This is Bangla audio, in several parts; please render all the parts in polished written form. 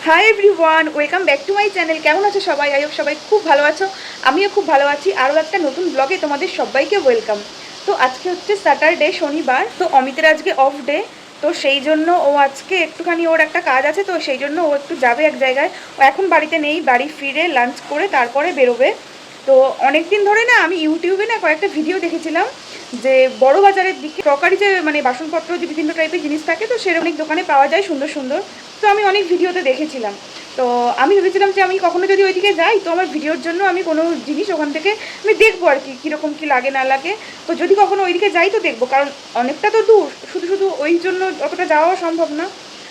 Hi everyone, welcome back to my channel. কেমন আছো সবাই? আই হোপ সবাই খুব ভালো আছো। আমিও খুব ভালো আছি। আরও একটা নতুন ব্লগে তোমাদের সবাইকে ওয়েলকাম। তো আজকে হচ্ছে স্যাটারডে, শনিবার। তো অমিতের আজকে অফ ডে। তো সেই জন্য ও আজকে একটুখানি ওর একটা কাজ আছে, তো সেই জন্য ও একটু যাবে এক জায়গায়। ও এখন বাড়িতে নেই, বাড়ি ফিরে লাঞ্চ করে তারপরে বেরোবে। তো অনেক দিন ধরে না আমি ইউটিউবে না কয়েকটা ভিডিও দেখেছিলাম যে বড় বাজারের দিকে ক্রকারি যে মানে বাসনপত্র যে বিভিন্ন টাইপের জিনিস থাকে, তো সেরকম অনেক দোকানে পাওয়া যায় সুন্দর সুন্দর। তো আমি অনেক ভিডিওতে দেখেছিলাম। তো আমি ভেবেছিলাম যে আমি কখনো যদি ওইদিকে যাই, তো আমার ভিডিওর জন্য আমি কোনো জিনিস ওখান থেকে আমি দেখবো আর কি, কীরকম কী লাগে না লাগে। তো যদি কখনো ওইদিকে যাই তো দেখবো, কারণ অনেকটা তো দূর, শুধু শুধু ওই জন্য অতটা যাওয়াও সম্ভব না।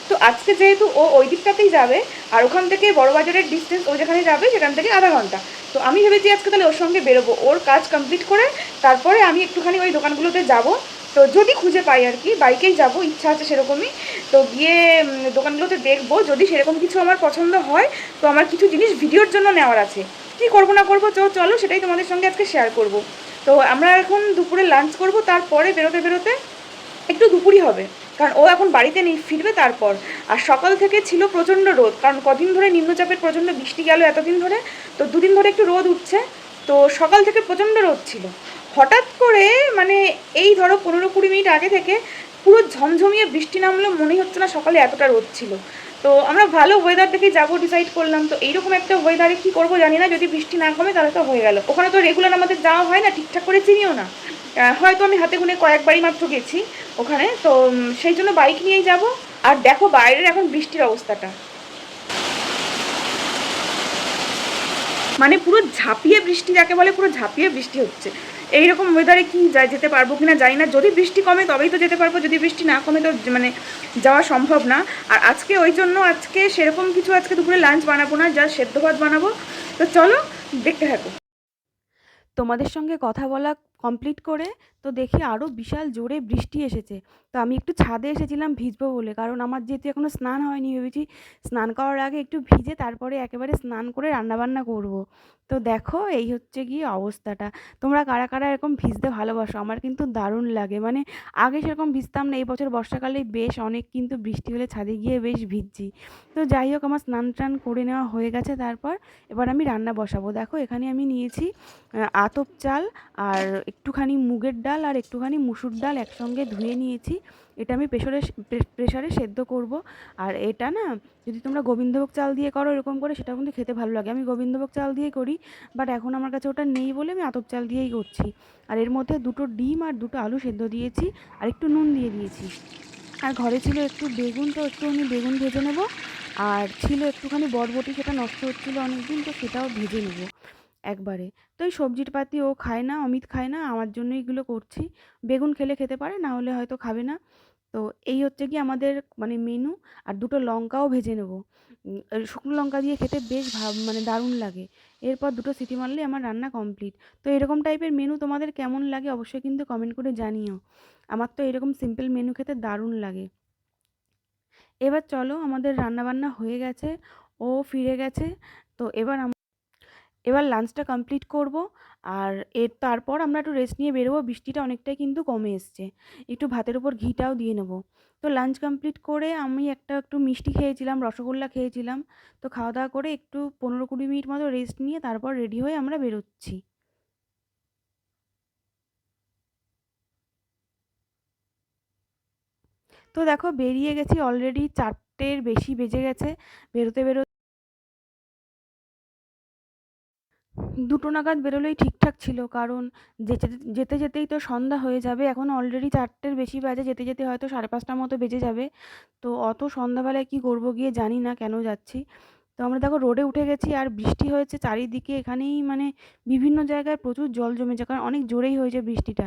তো আজকে যেহেতু ও ওই দিকটাতেই যাবে, আর ওখান থেকে বড়বাজারের ডিস্টেন্স ও যেখানে যাবে সেখান থেকে আধা ঘন্টা। তো আমি ভেবেছি আজকে তাহলে ওর সঙ্গে বেরোবো, ওর কাজ কমপ্লিট করে তারপরে আমি একটুখানি ওই দোকানগুলোতে যাব। তো যদি খুঁজে পাই আর কি, বাইকেই যাব, ইচ্ছা আছে সেরকমই। তো গিয়ে দোকানগুলোতে দেখবো, যদি সেরকম কিছু আমার পছন্দ হয় তো আমার কিছু জিনিস ভিডিওর জন্য নেওয়ার আছে। কী করবো না করবো চলো সেটাই তোমাদের সঙ্গে আজকে শেয়ার করব। তো আমরা এখন দুপুরে লাঞ্চ করব, তারপরে বেরোতে বেরোতে একটু দুপুরই হবে, কারণ ও এখন বাড়িতে নেই, ফিরবে তারপর। আর সকাল থেকে ছিল প্রচণ্ড রোদ, কারণ কদিন ধরে নিম্নচাপের প্রচণ্ড বৃষ্টি গেল এতদিন ধরে। তো দুদিন ধরে একটু রোদ উঠছে। তো সকাল থেকে প্রচণ্ড রোদ ছিল। হঠাৎ করে মানে এই ধরো 15-20 মিনিট আগে থেকে পুরো ঝমঝমিয়ে বৃষ্টি নামলো, মনেই হচ্ছে না সকালে এতটা রোদ ছিল। তো আমরা ভালো ওয়েদার দেখেই যাবো ডিসাইড করলাম। তো এইরকম একটা ওয়েদারে কী করবো জানি না, যদি বৃষ্টি না কমে তাহলে তো হয়ে গেল। ওখানে তো রেগুলার আমাদের যাওয়া হয় না, ঠিকঠাক করে চিনিও না। হয়তো আমি হাতে গুনে কয়েকবারই মাত্র গেছি ওখানে। তো সেই জন্য বাইক নিয়েই যাব। আর দেখো বাইরের এখন বৃষ্টির অবস্থাটা, মানে পুরো ঝাঁপিয়ে বৃষ্টি, যাকে বলে পুরো ঝাঁপিয়ে বৃষ্টি হচ্ছে। এইরকম ওয়েদারে কি যেতে পারবো কিনা জানি না। যদি বৃষ্টি কমে তবেই তো যেতে পারবো, যদি বৃষ্টি না কমে তো মানে যাওয়া সম্ভব না। আর আজকে ওই জন্য আজকে সেরকম কিছু আজকে দুপুরে লাঞ্চ বানাবো না, যা সেদ্ধ ভাত বানাবো। তো চলো দেখতে থাকো। তোমাদের সঙ্গে কথা বলা কমপ্লিট করে তো দেখি আরও বিশাল জোরে বৃষ্টি এসেছে। তো আমি একটু ছাদে এসেছিলাম ভিজবো বলে, কারণ আমার যেহেতু এখনও স্নান হয়নি, ভেবেছি স্নান করার আগে একটু ভিজে তারপরে একেবারে স্নান করে রান্নাবান্না করব। তো দেখো এই হচ্ছে গিয়ে অবস্থাটা। তোমরা কারা কারা এরকম ভিজতে ভালোবাসো? আমার কিন্তু দারুণ লাগে, মানে আগে সেরকম ভিজতাম না, এই বছর বর্ষাকালে বেশ অনেক কিন্তু বৃষ্টি হলে ছাদে গিয়ে বেশ ভিজছি। তো যাই হোক, আমার স্নান টান করে নেওয়া হয়ে গেছে। তারপর এবার আমি রান্না বসাবো। দেখো এখানে আমি নিয়েছি আতপ চাল আর একটুখানি মুগের ডাল আর একটুখানি মুসুর ডাল একসঙ্গে ধুয়ে নিয়েছি। এটা আমি প্রেশারে সেদ্ধ করব। আর এটা না, যদি তোমরা গোবিন্দভোগ চাল দিয়ে করো এরকম করে, সেটা কিন্তু খেতে ভালো লাগে। আমি গোবিন্দভোগ চাল দিয়ে করি, বাট এখন আমার কাছে ওটা নেই বলে আমি আতপ চাল দিয়েই করছি। আর এর মধ্যে 2টো ডিম আর 2টো আলু সেদ্ধ দিয়েছি, আর একটু নুন দিয়ে দিয়েছি। আর ঘরে ছিল একটু বেগুন, তো একটুখানি বেগুন ভেজে নেব। আর ছিল একটুখানি বরবটি, সেটা নষ্ট হচ্ছিলো অনেকদিন, তো সেটাও ভেজে নেব একবারে। তো এই সবজির পাতি ও খায় না, অমিত খায় না, আমার জন্য এগুলো করছি। বেগুন খেলে খেতে পারে, না হলে হয়তো খাবে না। তো এই হচ্ছে কি আমাদের মানে মেনু। আর 2টো লঙ্কাও ভেজে নেব। শুকনো লঙ্কা দিয়ে খেতে বেশ মানে দারুণ লাগে। এরপর 2টো সিটি মারলে আমার রান্না কমপ্লিট। তো এরকম টাইপের মেনু তোমাদের কেমন লাগে অবশ্যই কিন্তু কমেন্ট করে জানিও। আমার তো এরকম সিম্পল মেনু খেতে দারুণ লাগে। এবার চলো, আমাদের রান্নাবান্না হয়ে গেছে, ও ফিরে গেছে। তো এবার লাঞ্চটা কমপ্লিট করব। আর তারপর আমরা একটু রেস্ট নিয়ে বেরোবো, বৃষ্টিটা অনেকটাই কিন্তু কমে এসছে। একটু ভাতের উপর ঘিটাও দিয়ে নেব। তো লাঞ্চ কমপ্লিট করে আমি একটু মিষ্টি খেয়েছিলাম, রসগোল্লা খেয়েছিলাম। তো খাওয়া দাওয়া করে একটু 15-20 মিনিট মতো রেস্ট নিয়ে তারপর রেডি হয়ে আমরা বেরোচ্ছি। তো দেখো বেরিয়ে গেছি, অলরেডি 4টের বেশি বেজে গেছে। বেরোতে বেরোতে 2টো নাগাদ বেরোলেই ঠিকঠাক ছিল, কারণ যেতে যেতে যেতেই তো সন্ধ্যা হয়ে যাবে। এখন অলরেডি 4টের বেশি বাজে, যেতে যেতে হয়তো 5:30টার মতো বেজে যাবে। তো অত সন্ধ্যাবেলায় কী করবো গিয়ে, জানি না কেন যাচ্ছি। তো আমরা দেখো রোডে উঠে গেছি, আর বৃষ্টি হয়েছে চারিদিকে, এখানেই মানে বিভিন্ন জায়গায় প্রচুর জল জমেছে, কারণ অনেক জোরেই হয়েছে বৃষ্টিটা।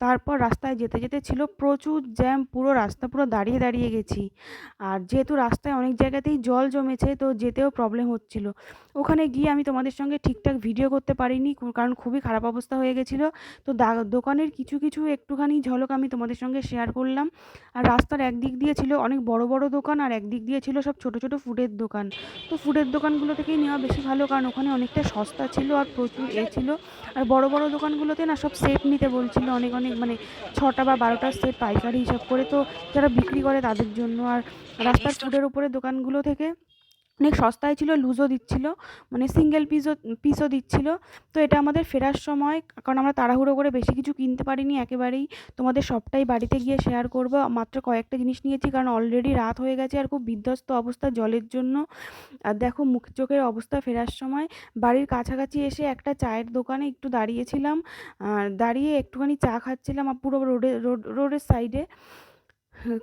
তারপর রাস্তায় যেতে যেতে ছিল প্রচুর জ্যাম, পুরো রাস্তা পুরো দাঁড়িয়ে দাঁড়িয়ে গেছি। আর যেহেতু রাস্তায় অনেক জায়গাতেই জল জমেছে, তো যেতেও প্রবলেম হচ্ছিল। ওখানে গিয়ে আমি তোমাদের সঙ্গে ঠিকঠাক ভিডিও করতে পারিনি, কারণ খুবই খারাপ অবস্থা হয়ে গেছিলো। তো দোকানের কিছু কিছু একটুখানি ঝলক আমি তোমাদের সঙ্গে শেয়ার করলাম। আর রাস্তার একদিক দিয়ে ছিল অনেক বড় বড় দোকান, আর একদিক দিয়ে ছিল সব ছোট ছোট ফুডের দোকান। তো ফুডের দোকানগুলো থেকেই নেওয়া বেশি ভালো, কারণ ওখানে অনেকটা সস্তা ছিল আর প্রচুর ছিল। আর বড় বড় দোকানগুলোতে না সব সেট নিতে বলছিল, অনেক অনেক মানে 6টা বা 12টার সেট পাইকারি হিসাব করে, তো যারা বিক্রি করে তাদের জন্য। আর রাস্তার ফুডের উপরে দোকানগুলো থেকে অনেক সস্তায় ছিল, লুজও দিচ্ছিল, মানে সিঙ্গেল পিসও দিচ্ছিল। তো এটা আমাদের ফেরার সময়, কারণ আমরা তাড়াহুড়ো করে বেশি কিছু কিনতে পারিনি একেবারেই, তোমাদের সবটাই বাড়িতে গিয়ে শেয়ার করব। মাত্র কয়েকটা জিনিস নিয়েছি কারণ অলরেডি রাত হয়ে গেছে আর খুব বিধ্বস্ত অবস্থা জলের জন্য। আর দেখো মুখ চোখের অবস্থা ফেরার সময়। বাড়ির কাছাকাছি এসে একটা চায়ের দোকানে একটু দাঁড়িয়েছিলাম, দাঁড়িয়ে একটুখানি চা খাচ্ছিলাম পুরো রোডের সাইডে,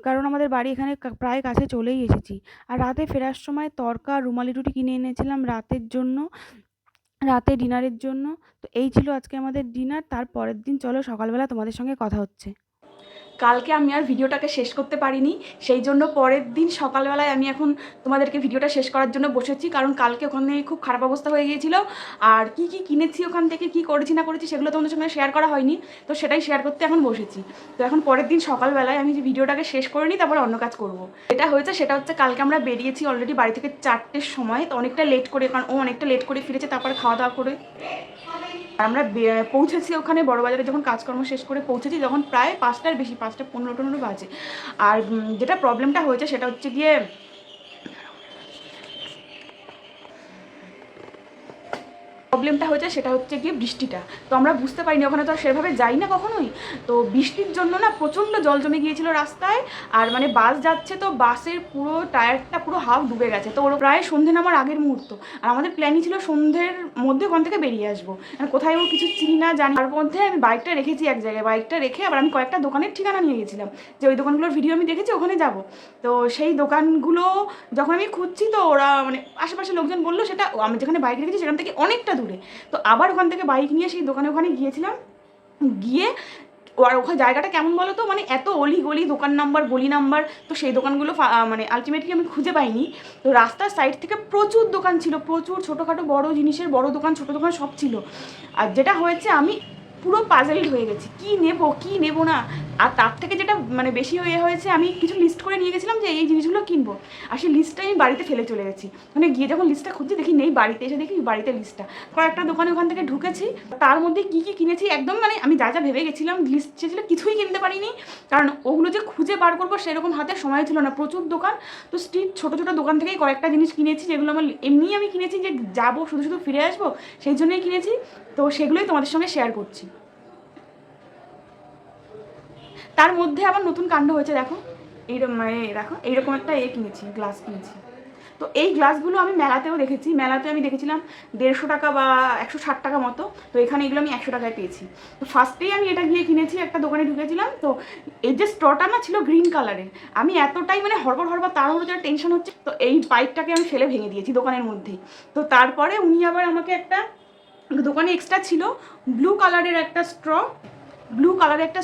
কারণ আমাদের বাড়ি এখানে প্রায় কাছে চলেই এসেছি। আর রাতে ফেরার সময় তড়কা রুমালি রুটি কিনে এনেছিলাম রাতের জন্য, রাতে ডিনারের জন্য। তো এই ছিল আজকে আমাদের ডিনার। তার পরের দিন চলো সকালবেলা তোমাদের সঙ্গে কথা হচ্ছে। কালকে আমি আর ভিডিওটাকে শেষ করতে পারিনি, সেই জন্য পরের দিন সকালবেলায় আমি এখন তোমাদেরকে ভিডিওটা শেষ করার জন্য বসেছি, কারণ কালকে ওখানে খুব খারাপ অবস্থা হয়ে গিয়েছিল। আর কি কি কিনেছি ওখান থেকে, কি করেছি না করেছি সেগুলো তোমাদের সঙ্গে শেয়ার করা হয়নি, তো সেটাই শেয়ার করতে এখন বসেছি। তো এখন পরের দিন সকালবেলায় আমি যে ভিডিওটাকে শেষ করে নিই, তারপর অন্য কাজ করবো। এটা হয়েছে সেটা হচ্ছে কালকে আমরা বেরিয়েছি অলরেডি বাড়ি থেকে 4টের সময়, তো অনেকটা লেট করে, কারণ ও অনেকটা লেট করে ফিরেছে, তারপরে খাওয়া দাওয়া করে আমরা পৌঁছেছি ওখানে বড়বাজারে। যখন কাজকর্ম শেষ করে পৌঁছেছি, যখন প্রায় 5টার বেশি, 5টা 15 বাজে। আর যেটা প্রবলেমটা হয়েছে সেটা হচ্ছে গিয়ে সেটা হচ্ছে গিয়ে বৃষ্টিটা। তো আমরা বুঝতে পারিনি, ওখানে তো সেভাবে যাই না কখনোই। তো বৃষ্টির জন্য না প্রচণ্ড জল জমে গিয়েছিল রাস্তায়। আর মানে বাস যাচ্ছে, তো বাসের পুরো টায়ারটা পুরো হাফ ডুবে গেছে। তো ওর প্রায় সন্ধে নামার আগের মুহূর্ত, আর আমাদের প্ল্যানই ছিল সন্ধ্যের মধ্যে ওখান থেকে বেরিয়ে আসবো। আর কোথায় ও কিছু চিনি না জানি, তার মধ্যে আমি বাইকটা রেখেছি এক জায়গায়, বাইকটা রেখে আবার আমি কয়েকটা দোকানের ঠিকানা নিয়ে গেছিলাম, যে ওই দোকানগুলোর ভিডিও আমি দেখেছি, ওখানে যাব। তো সেই দোকানগুলো যখন আমি খুঁজছি, তো ওরা মানে আশেপাশে লোকজন বললো সেটা আমি যেখানে বাইক রেখেছি সেখান থেকে অনেকটা দূরে। তো আবার ওখান থেকে বাইক নিয়ে সেই ওখানে গিয়েছিলাম, গিয়ে আর ওখানে জায়গাটা কেমন বলো তো, মানে এত অলি গলি, দোকান নাম্বার, গলি নাম্বার, তো সেই দোকানগুলো মানে আলটিমেটলি আমি খুঁজে পাইনি। তো রাস্তার সাইড থেকে প্রচুর দোকান ছিল, প্রচুর ছোটোখাটো বড় জিনিসের বড় দোকান, ছোটো দোকান সব ছিল। আর যেটা হয়েছে, আমি পুরো পাজেলড হয়ে গেছি, কি নেব না। আর তার থেকে যেটা মানে বেশি হয়েছে, আমি কিছু লিস্ট করে নিয়ে গেছিলাম যে এই জিনিসগুলো কিনবো, আর সেই লিস্টটা আমি বাড়িতে ফেলে চলে গেছি। মানে গিয়ে যখন লিস্টটা খুঁজছি দেখি নেই, বাড়িতে এসে দেখি বাড়িতে লিস্টটা। কয়েকটা দোকানে ওখান থেকে ঢুকেছি, তার মধ্যে কি কি কিনেছি একদম মানে আমি যা যা ভেবে গেছিলাম লিস্ট ছিল কিছুই কিনতে পারিনি, কারণ ওগুলো যে খুঁজে বার করবো সেরকম হাতে সময় ছিল না, প্রচুর দোকান। তো স্ট্রিট ছোটো ছোটো দোকান থেকেই কয়েকটা জিনিস কিনেছি, যেগুলো আমার এমনিই আমি কিনেছি যে যাবো শুধু শুধু ফিরে আসবো, সেই জন্যই কিনেছি। তো সেগুলোই তোমাদের সঙ্গে শেয়ার করছি। তার মধ্যে আবার নতুন কাণ্ড হয়েছে, দেখো এইরকম একটা কিনেছি, গ্লাস কিনেছি। তো এই গ্লাসগুলো আমি মেলাতেও দেখেছি, মেলাতে আমি দেখেছিলাম 150 টাকা বা 160 টাকা মতো। তো এখানে এগুলো আমি 100 টাকায় পেয়েছি। তো ফার্স্টেই আমি এটা গিয়ে কিনেছি, একটা দোকানে ঢুকেছিলাম। তো এই যে স্ট্রটা না ছিল গ্রিন কালারের, আমি এতটাই মানে হড়বড় তাড়াহুড়ো যার টেনশন হচ্ছে, তো এই পাইপটাকে আমি ফেলে ভেঙে দিয়েছি দোকানের মধ্যেই। তো তারপরে উনি আবার আমাকে একটা দোকানে এক্সট্রা ছিল ব্লু কালারের একটা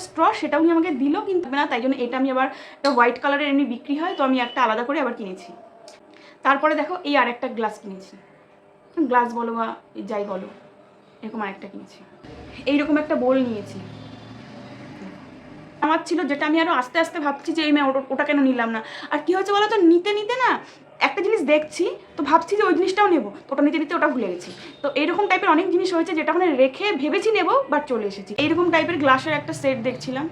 স্ট্র, সেটা উনি আমাকে দিল, কিন্তু না, তাই জন্য এটা আমি আবার একটা হোয়াইট কালারের এমনি বিক্রি হয়, তো আমি একটা আলাদা করে আবার কিনেছি। তারপরে দেখো এই আর একটা গ্লাস কিনেছি, গ্লাস বলো বা যাই বলো, এরকম আরেকটা কিনেছি। এইরকম একটা বোল নিয়েছি আমার ছিল, যেটা আমি আরও আস্তে আস্তে ভাবছি যে ওটা কেন নিলাম না। আর কী হয়েছে বলো তো, নিতে না একটা জিনিস দেখছি, তো ভাবছি যে ওই জিনিসটাও নেবো, তো ওটা নিতে ওটা ভুলে গেছি। তো এইরকম টাইপের অনেক জিনিস হয়েছে যেটা ওখানে রেখে ভেবেছি নেবো, বাট চলে এসেছি। এইরকম টাইপের গ্লাসের একটা সেট দেখছিলাম,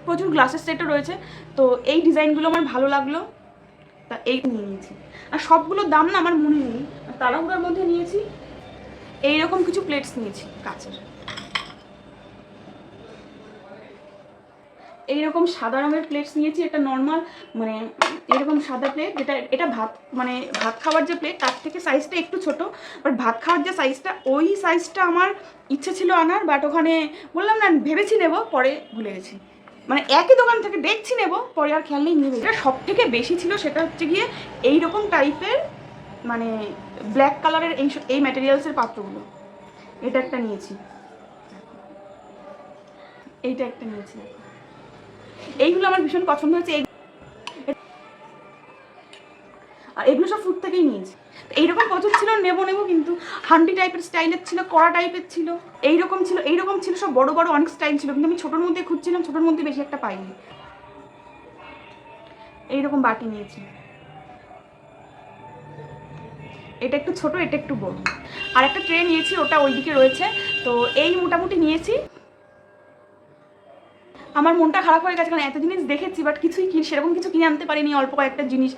প্রচুর গ্লাসের সেটও রয়েছে। তো এই ডিজাইনগুলো আমার ভালো লাগলো, তা এই নিয়ে নিয়েছি। আর সবগুলোর দাম না আমার মনে নেই, তাড়াহুড়োর মধ্যে নিয়েছি। এইরকম কিছু প্লেটস নিয়েছি কাচের, এইরকম সাদা রঙের প্লেটস নিয়েছি। একটা নর্মাল মানে এরকম সাদা প্লেট, যেটা এটা ভাত খাওয়ার যে প্লেট, তার থেকে সাইজটা একটু ছোট, বাট ভাত খাওয়ার যে সাইজটা, ওই সাইজটা আমার ইচ্ছে ছিল আনার, বাট ওখানে বললাম না ভেবেছি নেবো, পরে ভুলে গেছি। মানে একই দোকান থেকে দেখছি নেবো, পরে আর খেয়াল নেই নিয়ে। এটা সব থেকে বেশি ছিল সেটা হচ্ছে গিয়ে এইরকম টাইপের মানে ব্ল্যাক কালারের এই ম্যাটেরিয়ালসের পাত্রগুলো। এটা একটা নিয়েছি, এইটা একটা নিয়েছি, এইগুলো আমার ভীষণ পছন্দ হয়েছে। আর এগুলো সব ফুড থেকেই নিয়েছি। এইরকম প্রচুর ছিল, নেবো কিন্তু হান্ডি টাইপের স্টাইলের ছিল, কড়া টাইপের ছিল, এইরকম ছিল সব বড় বড় অনেক স্টাইল ছিল, কিন্তু আমি ছোটোর মধ্যে খুঁজছিলাম, ছোটোর মধ্যে বেশি একটা পাইনি। এইরকম বাটি নিয়েছি, এটা একটু ছোট, এটা একটু বড়। আর একটা ট্রে নিয়েছি, ওটা ওইদিকে রয়েছে। তো এই মোটামুটি নিয়েছি। আমার মনটা খারাপ হয়ে গেছে, কারণ এত জিনিস দেখেছি বাট কিছুই সেরকম কিছু কিনে আনতে পারিনি, অল্প কয়েকটা জিনিস।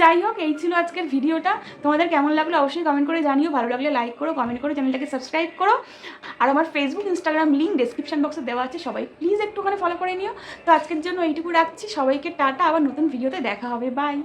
যাই হোক, এই ছিল আজকের ভিডিওটা। তোমাদের কেমন লাগলো অবশ্যই কমেন্ট করে জানিও, ভালো লাগলে লাইক করো, কমেন্ট করো, চ্যানেলটাকে সাবস্ক্রাইব করো। আর আমার ফেসবুক ইনস্টাগ্রাম লিঙ্ক ডেসক্রিপশন বক্সে দেওয়া আছে, সবাই প্লিজ একটুখানি ফলো করে নিও। তো আজকের জন্য এইটুকু রাখছি, সবাইকে টাটা, আবার নতুন ভিডিওতে দেখা হবে, বাই।